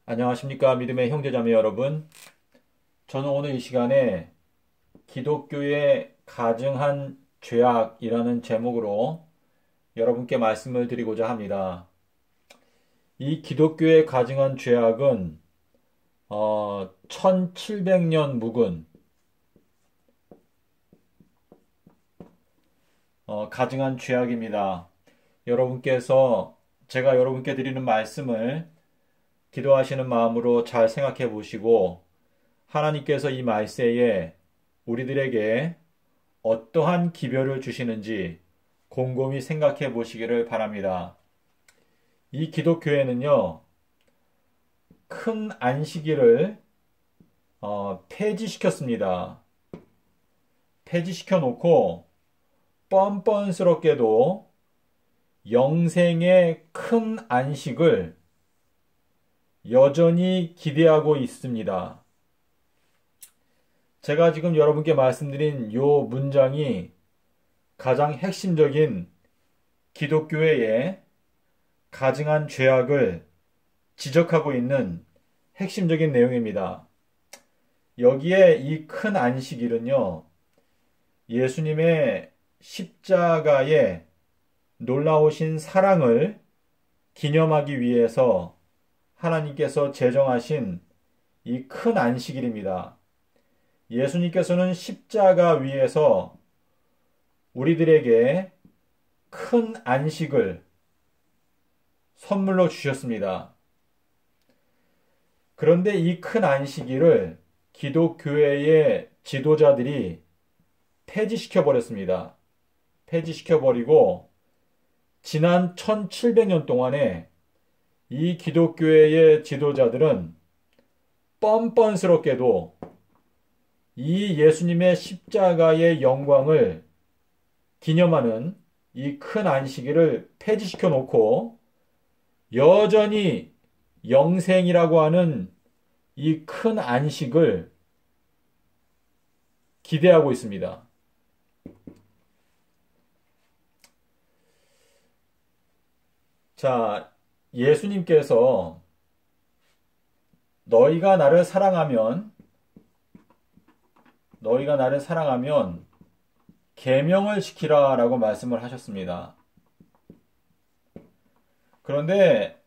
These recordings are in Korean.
안녕하십니까 믿음의 형제자매 여러분. 저는 오늘 이 시간에 기독교의 가증한 죄악이라는 제목으로 여러분께 말씀을 드리고자 합니다. 이 기독교의 가증한 죄악은 1700년 묵은 가증한 죄악입니다. 여러분께서 제가 여러분께 드리는 말씀을 기도하시는 마음으로 잘 생각해 보시고 하나님께서 이 말세에 우리들에게 어떠한 기별을 주시는지 곰곰이 생각해 보시기를 바랍니다. 이 기독교회는요, 큰 안식일을 폐지시켰습니다. 폐지시켜 놓고 뻔뻔스럽게도 영생의 큰 안식을 여전히 기대하고 있습니다. 제가 지금 여러분께 말씀드린 요 문장이 가장 핵심적인 기독교회의 가증한 죄악을 지적하고 있는 핵심적인 내용입니다. 여기에 이 큰 안식일은요, 예수님의 십자가의 놀라우신 사랑을 기념하기 위해서 하나님께서 제정하신 이 큰 안식일입니다. 예수님께서는 십자가 위에서 우리들에게 큰 안식을 선물로 주셨습니다. 그런데 이 큰 안식일을 기독교회의 지도자들이 폐지시켜 버렸습니다. 폐지시켜 버리고 지난 1700년 동안에 이 기독교회의 지도자들은 뻔뻔스럽게도 이 예수님의 십자가의 영광을 기념하는 이 큰 안식일을 폐지시켜 놓고 여전히 영생이라고 하는 이 큰 안식을 기대하고 있습니다. 자, 예수님께서 너희가 나를 사랑하면 계명을 지키라 라고 말씀을 하셨습니다. 그런데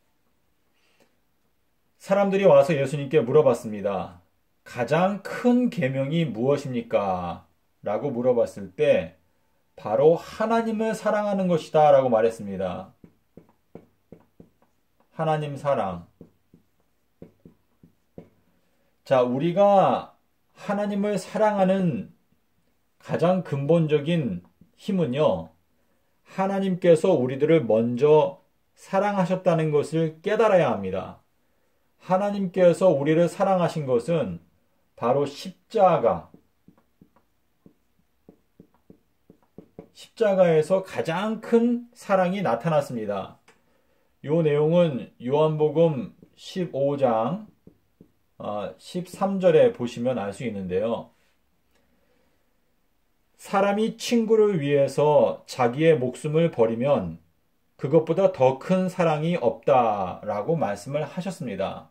사람들이 와서 예수님께 물어봤습니다. 가장 큰 계명이 무엇입니까? 라고 물어봤을 때 바로 하나님을 사랑하는 것이다 라고 말했습니다. 하나님 사랑. 자, 우리가 하나님을 사랑하는 가장 근본적인 힘은요, 하나님께서 우리들을 먼저 사랑하셨다는 것을 깨달아야 합니다. 하나님께서 우리를 사랑하신 것은 바로 십자가에서 가장 큰 사랑이 나타났습니다. 이 내용은 요한복음 15장 13절에 보시면 알 수 있는데요. 사람이 친구를 위해서 자기의 목숨을 버리면 그것보다 더 큰 사랑이 없다라고 말씀을 하셨습니다.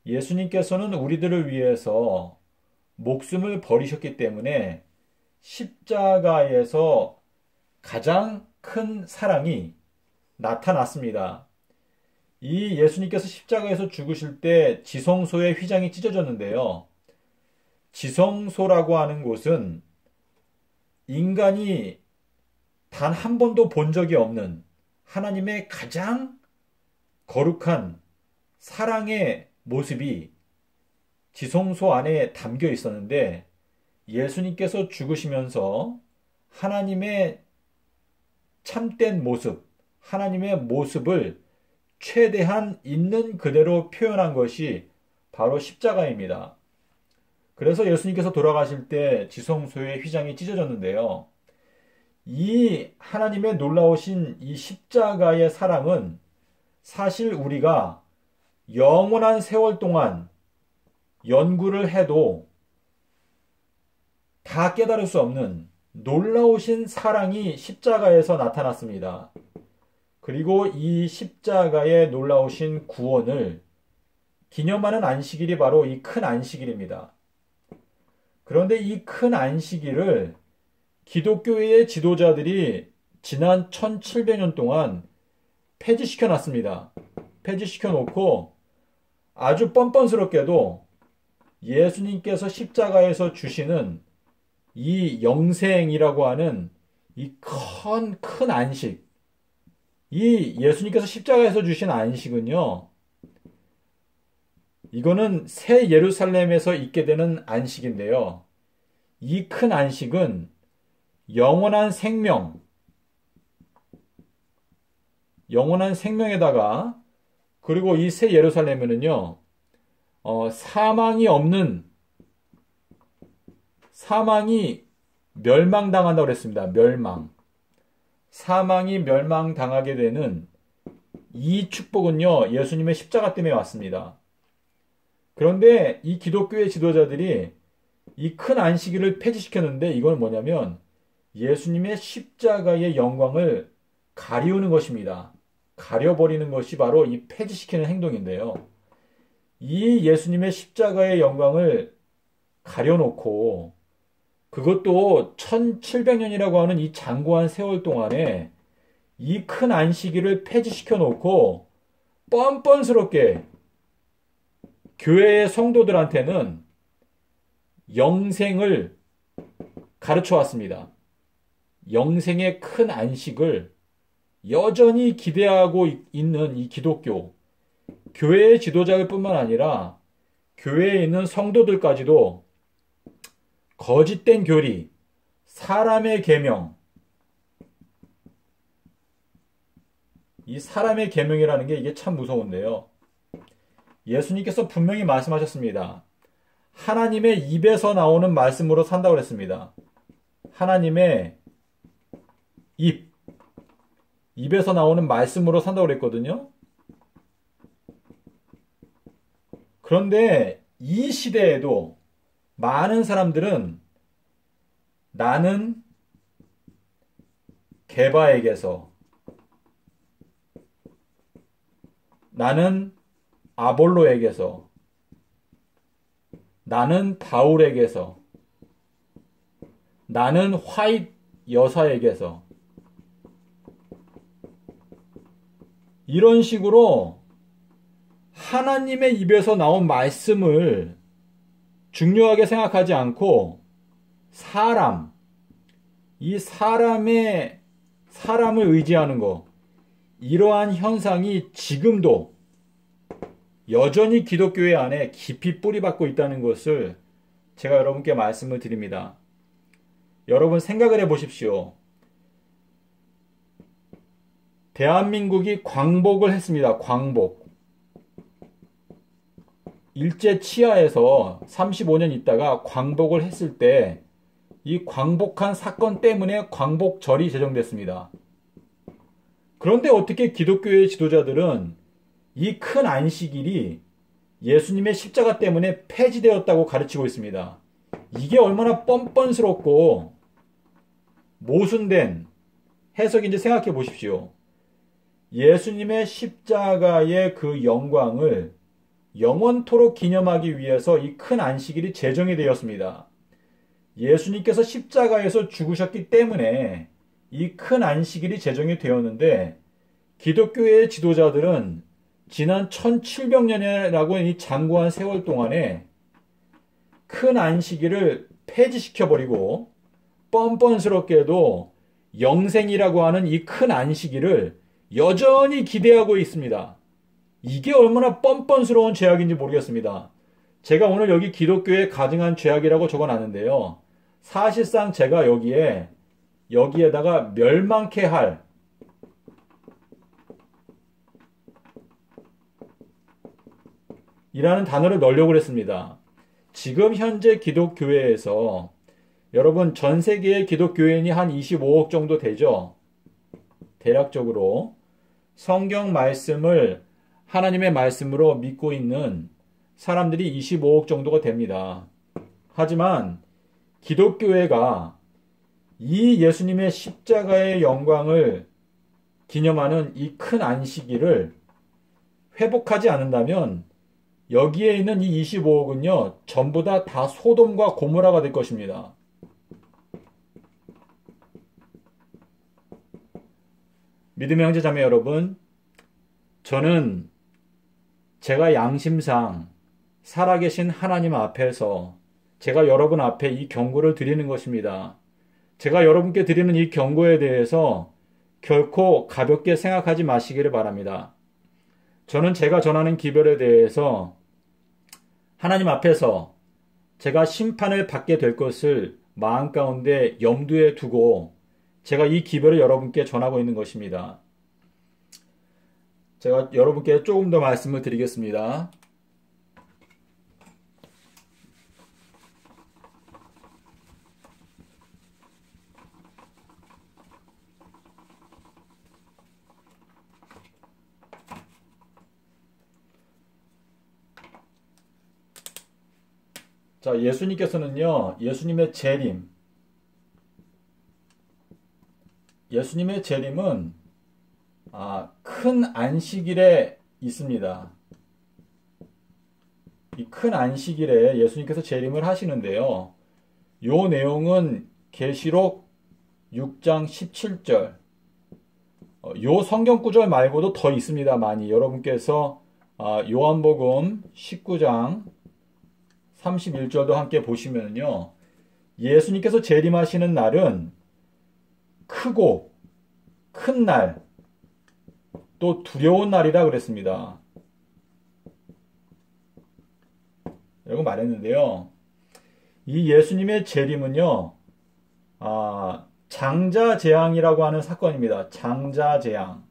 예수님께서는 우리들을 위해서 목숨을 버리셨기 때문에 십자가에서 가장 큰 사랑이 나타났습니다. 이 예수님께서 십자가에서 죽으실 때 지성소의 휘장이 찢어졌는데요. 지성소라고 하는 곳은 인간이 단 한 번도 본 적이 없는 하나님의 가장 거룩한 사랑의 모습이 지성소 안에 담겨 있었는데 예수님께서 죽으시면서 하나님의 참된 모습, 하나님의 모습을 최대한 있는 그대로 표현한 것이 바로 십자가입니다. 그래서 예수님께서 돌아가실 때 지성소의 휘장이 찢어졌는데요. 이 하나님의 놀라우신 이 십자가의 사랑은 사실 우리가 영원한 세월 동안 연구를 해도 다 깨달을 수 없는 놀라우신 사랑이 십자가에서 나타났습니다. 그리고 이 십자가의 놀라우신 구원을 기념하는 안식일이 바로 이 큰 안식일입니다. 그런데 이 큰 안식일을 기독교의 지도자들이 지난 1700년 동안 폐지시켜 놨습니다. 폐지시켜 놓고 아주 뻔뻔스럽게도 예수님께서 십자가에서 주시는 이 영생이라고 하는 이 큰 안식, 이 예수님께서 십자가에서 주신 안식은요, 이거는 새 예루살렘에서 있게 되는 안식인데요. 이 큰 안식은 영원한 생명에다가, 그리고 이 새 예루살렘에는요, 사망이 멸망당한다고 그랬습니다. 사망이 멸망당하게 되는 이 축복은요, 예수님의 십자가 때문에 왔습니다. 그런데 이 기독교의 지도자들이 이 큰 안식일을 폐지시켰는데 이건 뭐냐면 예수님의 십자가의 영광을 가리우는 것입니다. 가려버리는 것이 바로 이 폐지시키는 행동인데요. 이 예수님의 십자가의 영광을 가려놓고 그것도 1700년이라고 하는 이 장구한 세월 동안에 이 큰 안식일을 폐지시켜 놓고 뻔뻔스럽게 교회의 성도들한테는 영생을 가르쳐 왔습니다. 영생의 큰 안식을 여전히 기대하고 있는 이 기독교, 교회의 지도자들뿐만 아니라 교회에 있는 성도들까지도 거짓된 교리, 사람의 계명, 이 사람의 계명이라는 게 이게 참 무서운데요. 예수님께서 분명히 말씀하셨습니다. 하나님의 입에서 나오는 말씀으로 산다고 그랬습니다. 하나님의 입에서 나오는 말씀으로 산다고 그랬거든요. 그런데 이 시대에도 많은 사람들은 나는 게바에게서, 나는 아볼로에게서, 나는 바울에게서, 나는 화이트 여사에게서, 이런 식으로 하나님의 입에서 나온 말씀을 중요하게 생각하지 않고 사람을 의지하는 것, 이러한 현상이 지금도 여전히 기독교회 안에 깊이 뿌리박고 있다는 것을 제가 여러분께 말씀을 드립니다. 여러분 생각을 해보십시오. 대한민국이 광복을 했습니다. 광복. 일제 치하에서 35년 있다가 광복을 했을 때 이 광복한 사건 때문에 광복절이 제정됐습니다. 그런데 어떻게 기독교의 지도자들은 이 큰 안식일이 예수님의 십자가 때문에 폐지되었다고 가르치고 있습니다. 이게 얼마나 뻔뻔스럽고 모순된 해석인지 생각해 보십시오. 예수님의 십자가의 그 영광을 영원토록 기념하기 위해서 이 큰 안식일이 제정이 되었습니다. 예수님께서 십자가에서 죽으셨기 때문에 이 큰 안식일이 제정이 되었는데 기독교의 지도자들은 지난 1700년이라고 이 장구한 세월 동안에 큰 안식일을 폐지시켜버리고 뻔뻔스럽게도 영생이라고 하는 이 큰 안식일을 여전히 기대하고 있습니다. 이게 얼마나 뻔뻔스러운 죄악인지 모르겠습니다. 제가 오늘 여기 기독교에 가증한 죄악이라고 적어놨는데요. 사실상 제가 여기에다가 멸망케 할 이라는 단어를 넣으려고 했습니다. 지금 현재 기독교회에서 여러분 전 세계의 기독교인이 한 25억 정도 되죠. 대략적으로 성경 말씀을 하나님의 말씀으로 믿고 있는 사람들이 25억 정도가 됩니다. 하지만 기독교회가 이 예수님의 십자가의 영광을 기념하는 이 큰 안식일을 회복하지 않는다면 여기에 있는 이 25억은요, 전부 다 소돔과 고모라가 될 것입니다. 믿음의 형제 자매 여러분, 저는 제가 양심상 살아계신 하나님 앞에서 제가 여러분 앞에 이 경고를 드리는 것입니다. 제가 여러분께 드리는 이 경고에 대해서 결코 가볍게 생각하지 마시기를 바랍니다. 저는 제가 전하는 기별에 대해서 하나님 앞에서 제가 심판을 받게 될 것을 마음 가운데 염두에 두고 제가 이 기별을 여러분께 전하고 있는 것입니다. 제가 여러분께 조금 더 말씀을 드리겠습니다. 자, 예수님께서는요, 예수님의 재림은 큰 안식일에 있습니다. 이 큰 안식일에 예수님께서 재림을 하시는데요. 요 내용은 계시록 6장 17절. 요 성경 구절 말고도 더 있습니다. 많이 여러분께서 요한복음 19장 31절도 함께 보시면요. 예수님께서 재림하시는 날은 크고 큰 날, 또 두려운 날이라 그랬습니다. 라고 말했는데요. 이 예수님의 재림은요, 장자재앙이라고 하는 사건입니다. 장자재앙.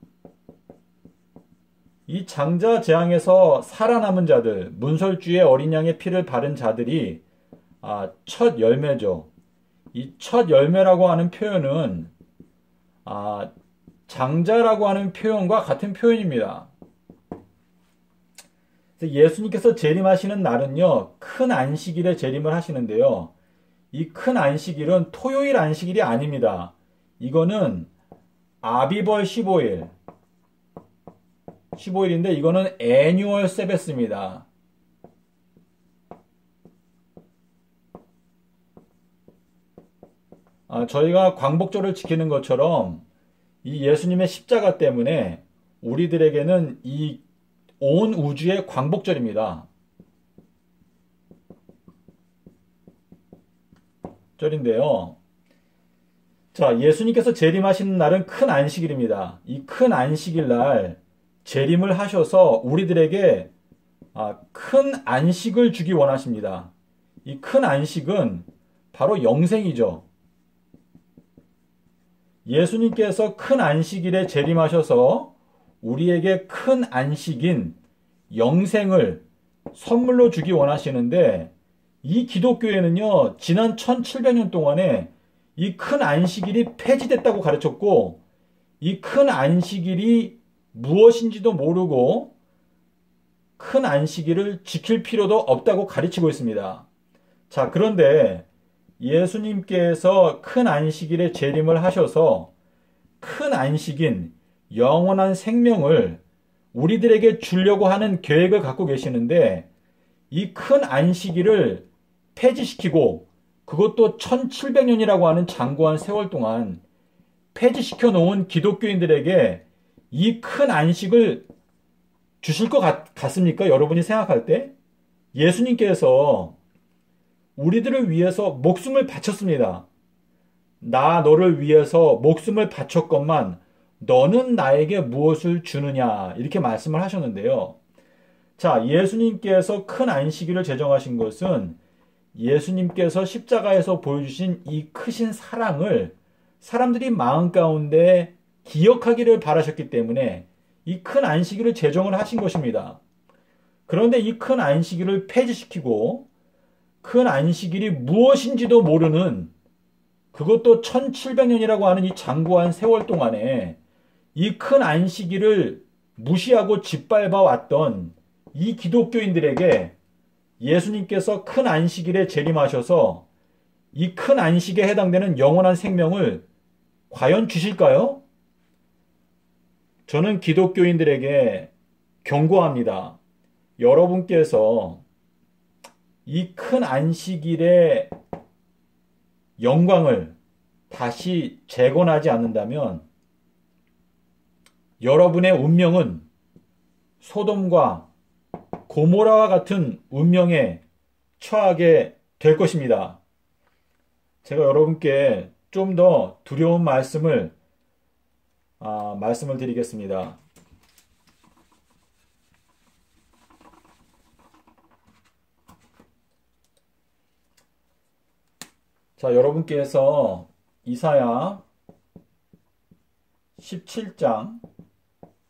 이 장자재앙에서 살아남은 자들, 문설주의 어린 양의 피를 바른 자들이 첫 열매죠. 이 첫 열매라고 하는 표현은 장자라고 하는 표현과 같은 표현입니다. 예수님께서 재림하시는 날은요, 큰 안식일에 재림을 하시는데요. 이 큰 안식일은 토요일 안식일이 아닙니다. 이거는 아비벌 15일인데 이거는 애뉴얼 세베스입니다. 저희가 광복절을 지키는 것처럼 이 예수님의 십자가 때문에 우리들에게는 이 온 우주의 광복절입니다. 절인데요. 자, 예수님께서 재림하시는 날은 큰 안식일입니다. 이 큰 안식일 날 재림을 하셔서 우리들에게 큰 안식을 주기 원하십니다. 이 큰 안식은 바로 영생이죠. 예수님께서 큰 안식일에 재림하셔서 우리에게 큰 안식인 영생을 선물로 주기 원하시는데 이 기독교에는요, 지난 1700년 동안에 이 큰 안식일이 폐지됐다고 가르쳤고 이 큰 안식일이 무엇인지도 모르고 큰 안식일을 지킬 필요도 없다고 가르치고 있습니다. 자, 그런데 예수님께서 큰 안식일에 재림을 하셔서 큰 안식인 영원한 생명을 우리들에게 주려고 하는 계획을 갖고 계시는데 이 큰 안식일을 폐지시키고 그것도 1700년이라고 하는 장구한 세월 동안 폐지시켜 놓은 기독교인들에게 이 큰 안식을 주실 것 같습니까? 여러분이 생각할 때? 예수님께서 우리들을 위해서 목숨을 바쳤습니다. 나 너를 위해서 목숨을 바쳤건만 너는 나에게 무엇을 주느냐 이렇게 말씀을 하셨는데요. 자, 예수님께서 큰 안식일을 제정하신 것은 예수님께서 십자가에서 보여주신 이 크신 사랑을 사람들이 마음 가운데 기억하기를 바라셨기 때문에 이 큰 안식일을 제정을 하신 것입니다. 그런데 이 큰 안식일을 폐지시키고 큰 안식일이 무엇인지도 모르는 그것도 1700년이라고 하는 이 장구한 세월 동안에 이 큰 안식일을 무시하고 짓밟아 왔던 이 기독교인들에게 예수님께서 큰 안식일에 재림하셔서 이 큰 안식에 해당되는 영원한 생명을 과연 주실까요? 저는 기독교인들에게 경고합니다. 여러분께서 이 큰 안식일의 영광을 다시 재건하지 않는다면 여러분의 운명은 소돔과 고모라와 같은 운명에 처하게 될 것입니다. 제가 여러분께 좀 더 두려운 말씀을 드리겠습니다. 자, 여러분께서 이사야 17장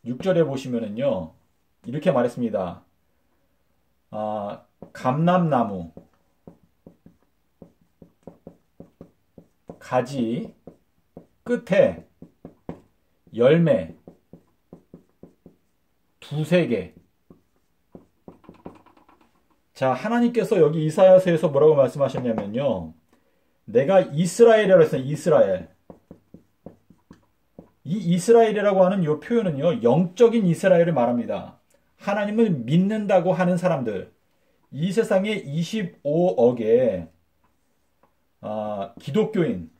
6절에 보시면은요, 이렇게 말했습니다. 감람나무, 가지, 끝에 열매, 두세 개. 자, 하나님께서 여기 이사야서에서 뭐라고 말씀하셨냐면요. 내가 이스라엘이라고 했어요. 이스라엘. 이 이스라엘이라고 하는 이 표현은요. 영적인 이스라엘을 말합니다. 하나님을 믿는다고 하는 사람들. 이 세상에 25억의 기독교인,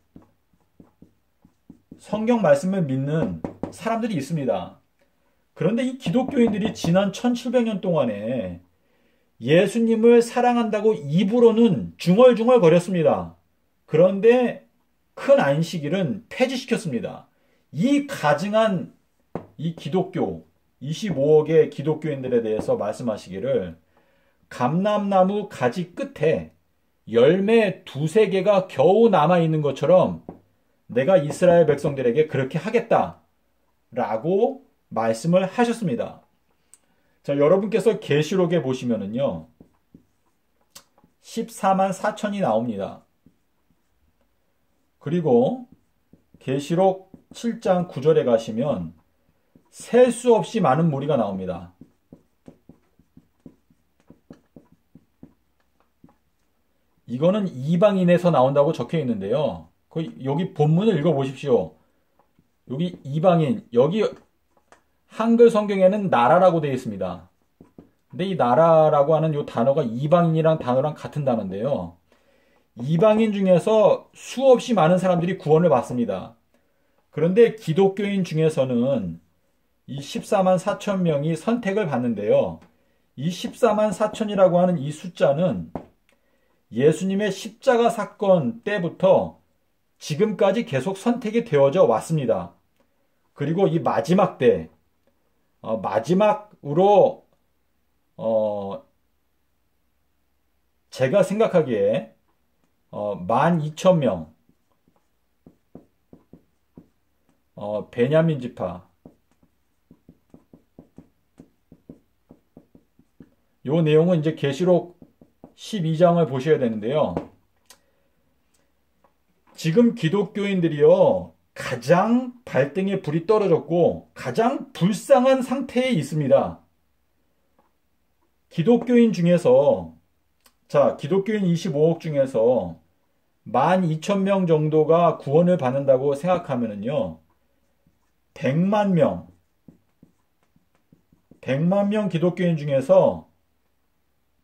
성경 말씀을 믿는 사람들이 있습니다. 그런데 이 기독교인들이 지난 1700년 동안에 예수님을 사랑한다고 입으로는 중얼중얼 거렸습니다. 그런데 큰 안식일은 폐지시켰습니다. 이 가증한 이 기독교, 25억의 기독교인들에 대해서 말씀하시기를 감람나무 가지 끝에 열매 두세 개가 겨우 남아있는 것처럼 내가 이스라엘 백성들에게 그렇게 하겠다 라고 말씀을 하셨습니다. 자, 여러분께서 계시록에 보시면은요 14만 4천이 나옵니다. 그리고 계시록 7장 9절에 가시면 셀 수 없이 많은 무리가 나옵니다. 이거는 이방인에서 나온다고 적혀 있는데요. 여기 본문을 읽어보십시오. 여기 이방인, 여기 한글 성경에는 나라라고 되어 있습니다. 근데 이 나라라고 하는 이 단어가 이방인이란 단어랑 같은 단어인데요. 이방인 중에서 수없이 많은 사람들이 구원을 받습니다. 그런데 기독교인 중에서는 이 14만 4천 명이 선택을 받는데요. 이 14만 4천이라고 하는 이 숫자는 예수님의 십자가 사건 때부터 지금까지 계속 선택이 되어져 왔습니다. 그리고 이 마지막 때, 마지막으로, 제가 생각하기에 12,000명, 베냐민 지파, 요 내용은 이제 계시록 12장을 보셔야 되는데요. 지금 기독교인들이요, 가장 발등에 불이 떨어졌고 가장 불쌍한 상태에 있습니다. 기독교인 중에서, 자, 기독교인 25억 중에서 12,000명 정도가 구원을 받는다고 생각하면은요, 100만 명 기독교인 중에서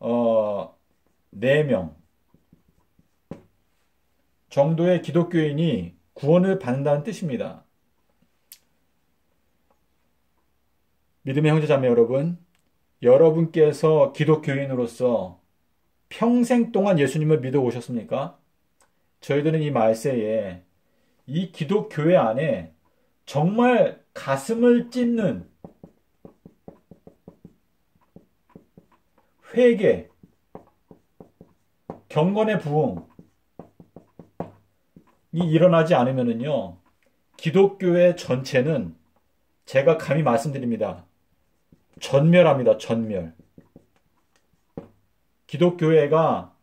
4명 정도의 기독교인이 구원을 받는다는 뜻입니다. 믿음의 형제자매 여러분, 여러분께서 기독교인으로서 평생 동안 예수님을 믿어 오셨습니까? 저희들은 이 말세에 이 기독교회 안에 정말 가슴을 찢는 회개, 경건의 부흥이 일어나지 않으면요, 기독교회 전체는 제가 감히 말씀드립니다. 전멸합니다. 전멸. 기독교회가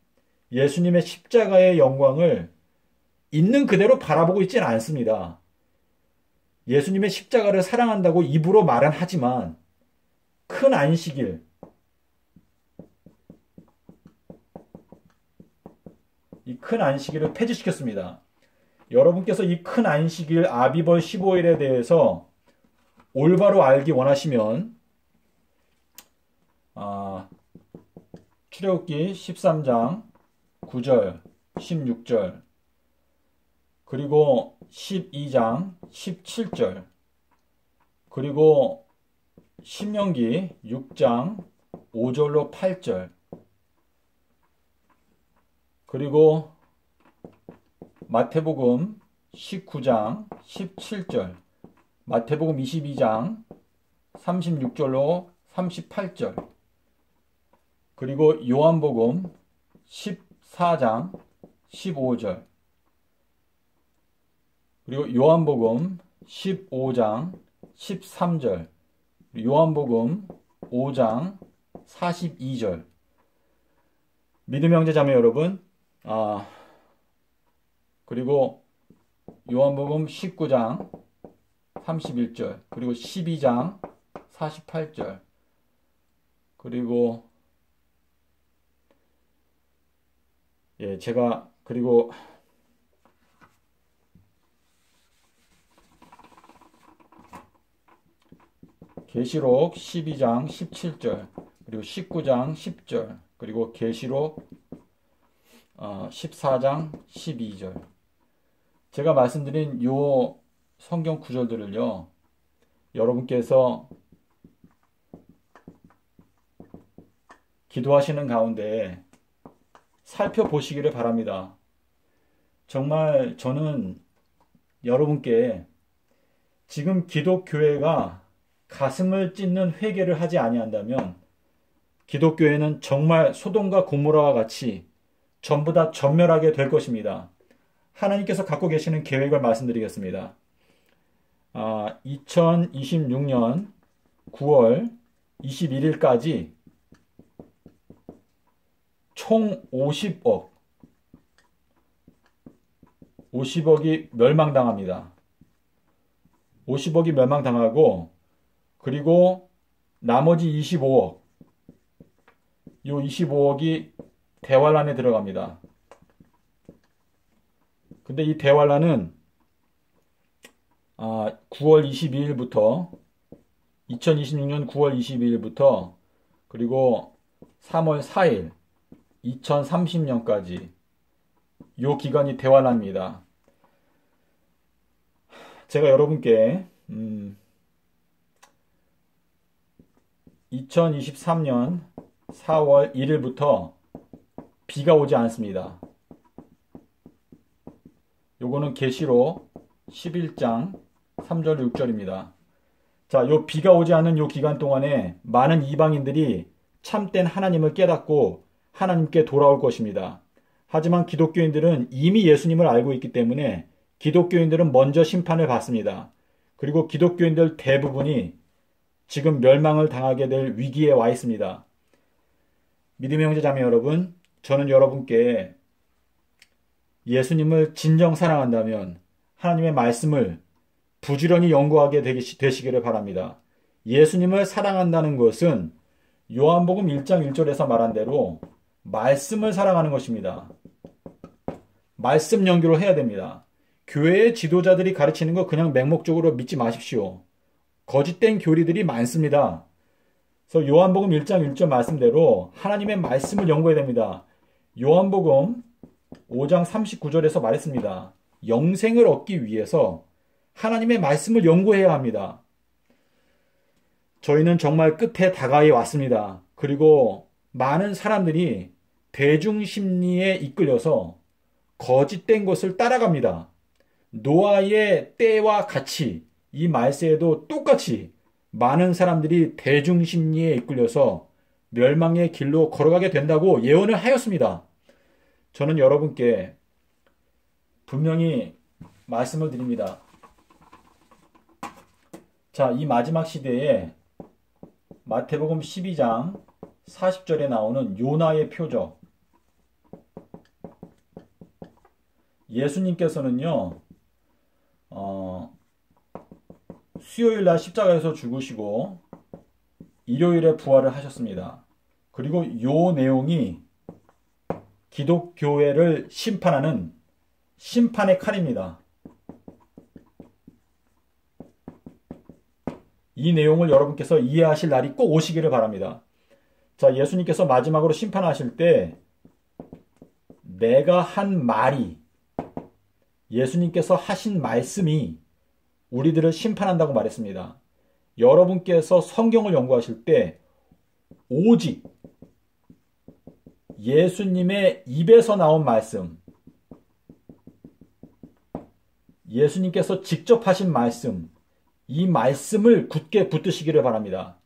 예수님의 십자가의 영광을 있는 그대로 바라보고 있지는 않습니다. 예수님의 십자가를 사랑한다고 입으로 말은 하지만 큰 안식일, 이 큰 안식일을 폐지시켰습니다. 여러분께서 이 큰 안식일 아비벌 15일에 대해서 올바로 알기 원하시면 출애굽기 13장 9절, 16절, 그리고 12장 17절, 그리고 신명기 6장 5절로 8절, 그리고 마태복음 19장 17절, 마태복음 22장 36절로 38절, 그리고 요한복음 14장 15절, 그리고 요한복음 15장 13절, 요한복음 5장 42절. 믿음의 형제 자매 여러분, 그리고 요한복음 19장 31절, 그리고 12장 48절, 그리고 그리고 계시록 12장 17절, 그리고 19장 10절, 그리고 계시록 14장 12절. 제가 말씀드린 요 성경 구절들을요, 여러분께서 기도하시는 가운데 살펴보시기를 바랍니다. 정말 저는 여러분께 지금 기독교회가 가슴을 찢는 회개를 하지 아니한다면 기독교회는 정말 소돔과 고모라와 같이 전부 다 전멸하게 될 것입니다. 하나님께서 갖고 계시는 계획을 말씀드리겠습니다. 2026년 9월 21일까지 총 50억이 멸망당합니다. 50억이 멸망당하고, 그리고 나머지 25억, 요 25억이 대환란에 들어갑니다. 근데 이 대환란은 9월 22일부터 2026년 9월 22일부터 그리고 3월 4일 2030년까지 요 기간이 대환란입니다. 제가 여러분께 2023년 4월 1일부터 비가 오지 않습니다. 요거는 계시록 11장 3절 6절입니다. 자, 요 비가 오지 않는 요 기간 동안에 많은 이방인들이 참된 하나님을 깨닫고 하나님께 돌아올 것입니다. 하지만 기독교인들은 이미 예수님을 알고 있기 때문에 기독교인들은 먼저 심판을 받습니다. 그리고 기독교인들 대부분이 지금 멸망을 당하게 될 위기에 와 있습니다. 믿음의 형제 자매 여러분, 저는 여러분께 예수님을 진정 사랑한다면 하나님의 말씀을 부지런히 연구하게 되시기를 바랍니다. 예수님을 사랑한다는 것은 요한복음 1장 1절에서 말한 대로 말씀을 사랑하는 것입니다. 말씀 연구를 해야 됩니다. 교회의 지도자들이 가르치는 거 그냥 맹목적으로 믿지 마십시오. 거짓된 교리들이 많습니다. 그래서 요한복음 1장 1절 말씀대로 하나님의 말씀을 연구해야 됩니다. 요한복음 5장 39절에서 말했습니다. 영생을 얻기 위해서 하나님의 말씀을 연구해야 합니다. 저희는 정말 끝에 다가에 왔습니다. 그리고 많은 사람들이 대중심리에 이끌려서 거짓된 것을 따라갑니다. 노아의 때와 같이 이 말세에도 똑같이 많은 사람들이 대중심리에 이끌려서 멸망의 길로 걸어가게 된다고 예언을 하였습니다. 저는 여러분께 분명히 말씀을 드립니다. 자, 이 마지막 시대에 마태복음 12장 40절에 나오는 요나의 표적. 예수님께서는요, 수요일 날 십자가에서 죽으시고 일요일에 부활을 하셨습니다. 그리고 요 내용이 기독교회를 심판하는 심판의 칼입니다. 이 내용을 여러분께서 이해하실 날이 꼭 오시기를 바랍니다. 자, 예수님께서 마지막으로 심판하실 때 내가 한 말이, 예수님께서 하신 말씀이 우리들을 심판한다고 말했습니다. 여러분께서 성경을 연구하실 때 오직 예수님의 입에서 나온 말씀, 예수님께서 직접 하신 말씀, 이 말씀을 굳게 붙드시기를 바랍니다.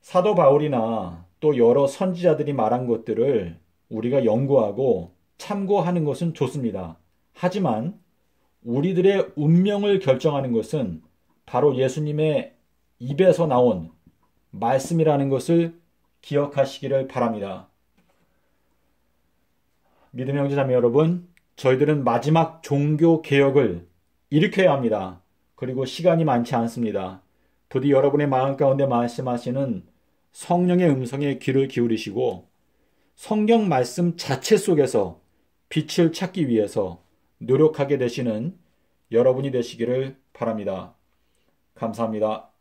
사도 바울이나 또 여러 선지자들이 말한 것들을 우리가 연구하고 참고하는 것은 좋습니다. 하지만 우리들의 운명을 결정하는 것은 바로 예수님의 입에서 나온 말씀이라는 것을 기억하시기를 바랍니다. 믿음의 형제자매 여러분, 저희들은 마지막 종교 개혁을 일으켜야 합니다. 그리고 시간이 많지 않습니다. 부디 여러분의 마음 가운데 말씀하시는 성령의 음성에 귀를 기울이시고 성경 말씀 자체 속에서 빛을 찾기 위해서 노력하게 되시는 여러분이 되시기를 바랍니다. 감사합니다.